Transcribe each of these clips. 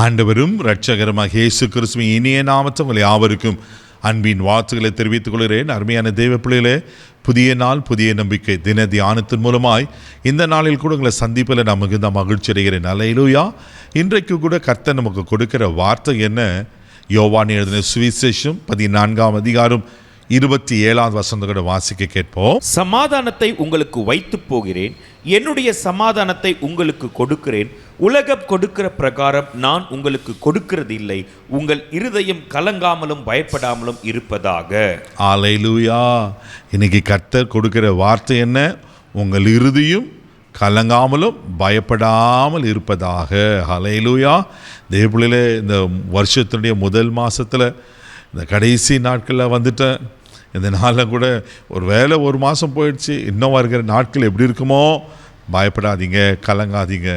ஆண்டவரும் இரட்சகருமாக இயேசு கிறிஸ்துவின் இனிய நாமத்தில் உங்கள் யாவருக்கும் அன்பின் வாழ்த்துக்களை தெரிவித்துக் கொள்கிறேன். அருமையான தேவ பிள்ளைகளே, புதிய நாள் புதிய நம்பிக்கை தின தியானத்தின் மூலமாய் இந்த நாளில் கூட உங்களை சந்திப்பில் நான் மிகுந்த மகிழ்ச்சி அடைகிறேன். அல்லேலூயா. இன்றைக்கு கூட கர்த்தர் நமக்கு கொடுக்கிற வார்த்தை என்ன? யோவான் எழுதின சுவிசேஷம் 14ஆம் அதிகாரம் 27ஆவது வசனத்தை வாசிக்க கேட்போம். சமாதானத்தை உங்களுக்கு வைத்து போகிறேன், என்னுடைய சமாதானத்தை உங்களுக்கு கொடுக்கிறேன். உலகம் கொடுக்கிற பிரகாரம் நான் உங்களுக்கு கொடுக்கிறது இல்லை. உங்கள் இருதயம் கலங்காமலும் பயப்படாமலும் இருப்பதாக. அல்லேலூயா. இன்னைக்கு கர்த்தர் கொடுக்கிற வார்த்தை என்ன? உங்கள் இருதயம் கலங்காமலும் பயப்படாமல் இருப்பதாக. அல்லேலூயா. தேவபிள்ளையிலே, இந்த வருஷத்தினுடைய முதல் மாதத்தில் இந்த கடைசி நாட்களில் வந்துட்டேன். இந்த நாளில் கூட ஒரு மாதம் போயிடுச்சு, இன்னும் வருகிற நாட்கள் எப்படி இருக்குமோ? பயப்படாதீங்க, கலங்காதீங்க,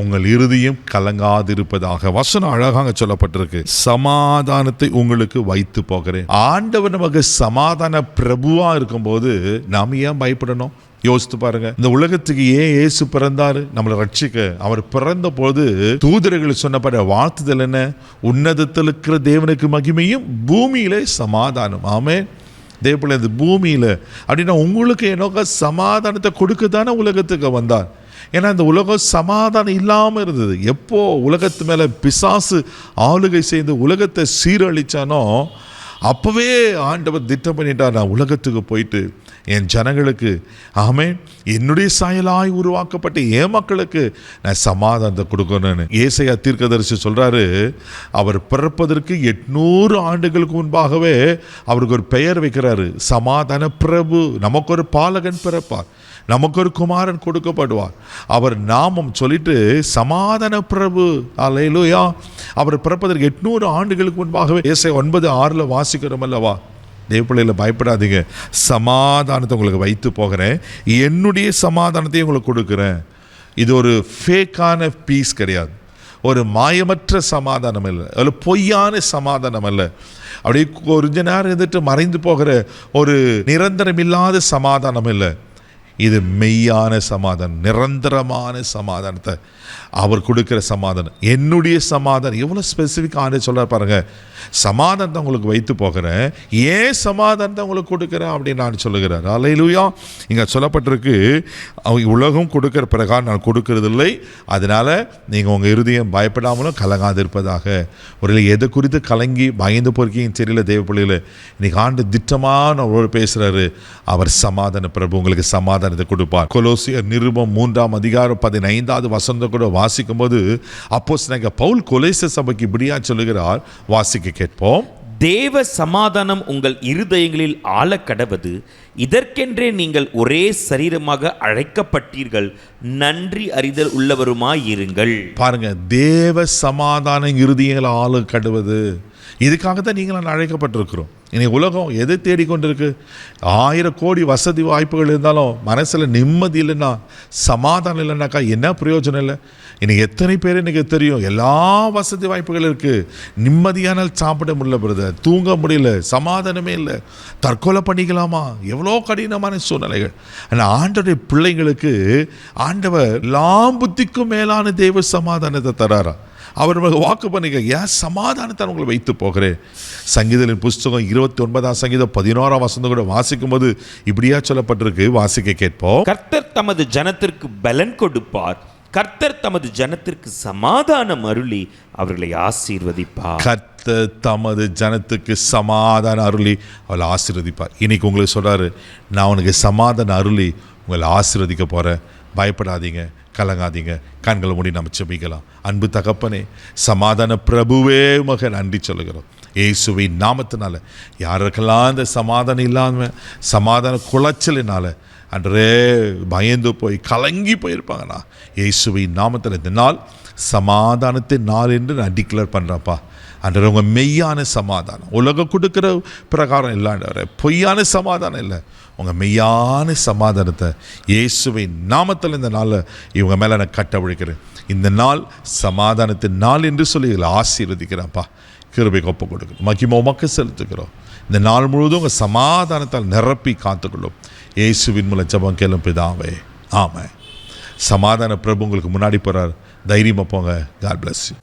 உங்கள் இருதயம் கலங்காதிருப்பதாக. வசனம் அழகாக சொல்லப்பட்டிருக்கு. சமாதானத்தை உங்களுக்கு வைத்து போகிறேன். ஆண்டவர் நமக்கு சமாதான பிரபுவாக இருக்கும்போது நாம் ஏன் பயப்படணும்? யோசித்து பாருங்க. இந்த உலகத்துக்கு ஏன் இயேசு பிறந்தாரு? நம்மளை ரட்சிக்க. அவர் பிறந்த போது தூதர்கள் சொன்னப்பட வாழ்த்துதல் என்ன? உன்னதத்தில் இருக்கிற தேவனுக்கு மகிமையும் பூமியிலே சமாதானம். ஆமென். தேவப்பிள்ளை, இந்த பூமியில் அப்படின்னா உங்களுக்கு என்னோக்க சமாதானத்தை கொடுக்க தானே உலகத்துக்கு வந்தார். ஏன்னா இந்த உலகம் சமாதானம் இல்லாமல் இருந்தது. எப்போ உலகத்து மேலே பிசாசு ஆளுகை செய்து உலகத்தை சீரழிச்சானோ அப்போவே ஆண்டவர் திட்டம் பண்ணிட்டார், நான் உலகத்துக்கு போயிட்டு என் ஜனங்களுக்கு, ஆமென், என்னுடைய சாயலாய் உருவாக்கப்பட்ட என் மக்களுக்கு நான் சமாதானத்தை கொடுக்கணும்னு. ஏசாயா தீர்க்கதரிசி சொல்கிறாரு, அவர் பிறப்பதற்கு 800 ஆண்டுகளுக்கு முன்பாகவே அவருக்கு ஒரு பெயர் வைக்கிறாரு, சமாதான பிரபு. நமக்கு ஒரு பாலகன் பிறப்பார், நமக்கு ஒரு குமாரன் கொடுக்கப்படுவார், அவர் நாமம் சொல்லிட்டு சமாதான பிரபு. அல்லேலூயா. அவர் பிறப்பதற்கு 800 ஆண்டுகளுக்கு முன்பாகவே ஏசாயா 9:6 வாசிக்கிறோம் அல்லவா? தேவப்பிள்ளையில் பயப்படாதீங்க, சமாதானத்தை உங்களுக்கு வைத்து போகிறேன், என்னுடைய சமாதானத்தையும் உங்களுக்கு கொடுக்குறேன். இது ஒரு ஃபேக்கான பீஸ் கிடையாது, ஒரு மாயமற்ற சமாதானம் இல்லை, அதில் பொய்யான சமாதானம் அல்ல. அப்படியே கொஞ்ச நேரம் இருந்துட்டு மறைந்து போகிற ஒரு நிரந்தரம் இல்லாத சமாதானம் இல்லை. இது மெய்யான சமாதானம், நிரந்தரமான சமாதானத்தை அவர் கொடுக்கிற சமாதானம். என்னுடைய சமாதானம் எவ்வளோ ஸ்பெசிஃபிக்காக சொல்ல பாருங்க. சமாதானத்தை உங்களுக்கு வைத்து போகிறேன், ஏன் சமாதானத்தை உங்களுக்கு கொடுக்குறேன் அப்படின்னு நான் சொல்லுகிறார். அல்லேலூயா. இங்கே சொல்லப்பட்டிருக்கு, உலகம் கொடுக்கிற பிரகாரம் நான் கொடுக்கறதில்லை, அதனால் நீங்கள் உங்கள் இருதயம் பயப்படாமலும் கலங்காது இருப்பதாக. ஒரு எதை குறித்து கலங்கி பயந்து போயிருக்கீங்க தெரியல தேவப்பிள்ளையில். இன்னைக்கு ஆண்டு திட்டமான ஒரு பேசுகிறாரு, அவர் சமாதான பிரபு, உங்களுக்கு சமாதானத்தை கொடுப்பார். கொலோசியர் நிருபம் 3ஆம் அதிகாரம் 15ஆவது வசனத்தை கூட வாசிக்கும் போது அப்போஸ்தலனாகிய பவுல் கொலோசிய சபைக்கு இப்படியா சொல்லுகிறார். வாசிக்க கேட்போம். தேவ சமாதானம் உங்கள் இருதயங்களில் ஆள கடவது, இதற்கென்றே நீங்கள் ஒரே சரீரமாக அழைக்கப்பட்டீர்கள், நன்றி அறிதல் உள்ளவருமாயிருங்கள். பாருங்க, தேவ சமாதானம் இருதயங்களை ஆள கடவது, இதுக்காகத்தான் நீங்கள் அழைக்கப்பட்டிருக்கிறோம். இன்னைக்கு உலகம் எதை தேடிக்கொண்டிருக்கு? 1000 கோடி வசதி வாய்ப்புகள் இருந்தாலும் மனசில் நிம்மதி இல்லைன்னா, சமாதானம் இல்லைன்னாக்கா என்ன பிரயோஜனம் இல்லை? இன்னைக்கு எத்தனை பேர் எனக்கு தெரியும், எல்லா வசதி வாய்ப்புகள் இருக்குது, நிம்மதியான சாப்பிட முடியல பிரதர், தூங்க முடியல, சமாதானமே இல்லை, தற்கொலை பண்ணிக்கலாமா, எவ்வளோ கடினமான சூழ்நிலைகள். ஆனால் ஆண்டவருடைய பிள்ளைங்களுக்கு ஆண்டவர் எல்லா புத்திக்கும் மேலான தேவ சமாதானத்தை தராரா. அவர் வாக்கு பண்ணிக்க, ஏன் சமாதானத்தை உங்களை வைத்து போகிறேன். சங்கீதத்தின் புஸ்தகம் 29ஆம் சங்கீதம் 11ஆம் வசனம் கூட வாசிக்கும் போது இப்படியா சொல்லப்பட்டிருக்கு. வாசிக்க கேட்போம். கர்த்தர் தமது ஜனத்திற்கு பலன் கொடுப்பார், கர்த்தர் தமது ஜனத்திற்கு சமாதானம் அருளி அவர்களை ஆசீர்வதிப்பார். கர்த்தர் தமது ஜனத்துக்கு சமாதானம் அருளி அவளை ஆசீர்வதிப்பார். இன்னைக்கு உங்களுக்கு சொல்றாரு, நான் உனக்கு சமாதானம் அருளி உங்களை ஆசீர்வதிக்க போறேன், பயப்படாதீங்க, கலங்காதீங்க. கண்களை மூடி நம்ம ஜெபிக்கலாம். அன்பு தகப்பனே, சமாதான பிரபுவே உமக்கு நன்றி சொல்லுகிறோம். இயேசுவின் நாமத்தினால யாருக்கெல்லாம் இந்த சமாதானம் இல்லாமல் சமாதான குலைச்சலினால அன்றே பயந்து போய் கலங்கி போயிருப்பாங்கண்ணா, இயேசுவின் நாமத்தில் இந்த நாள் சமாதானத்தின் நாள் என்று நான் டிக்ளேர் பண்ணுறேன்ப்பா. அன்ற உங்கள் மெய்யான சமாதானம், உலகம் கொடுக்குற பிரகாரம் இல்லாண்டவர பொய்யான சமாதானம் இல்லை, உங்கள் மெய்யான சமாதானத்தை இயேசுவின் நாமத்தில் இந்த நாளில் இவங்க மேலே நான் கட்டவிழ்க்கிறேன். இந்த நாள் சமாதானத்தின் நாள் என்று சொல்லி இதில் ஆசீர்வதிக்கிறேன்ப்பா. கிருபைக்கு ஒப்பு கொடுக்கணும், மகிமை உமக்கு செலுத்துக்கிறோம். இந்த நாள் முழுவதும் உங்கள் சமாதானத்தால் நிரப்பி காத்துக்கொள்ளும். இயேசுவின் மூலம் ஜெபம் கேளும் பிதாவே, ஆமென். சமாதான பிரபு உங்களுக்கு முன்னாடி போகிறார், தைரியமாக போங்க. God bless you.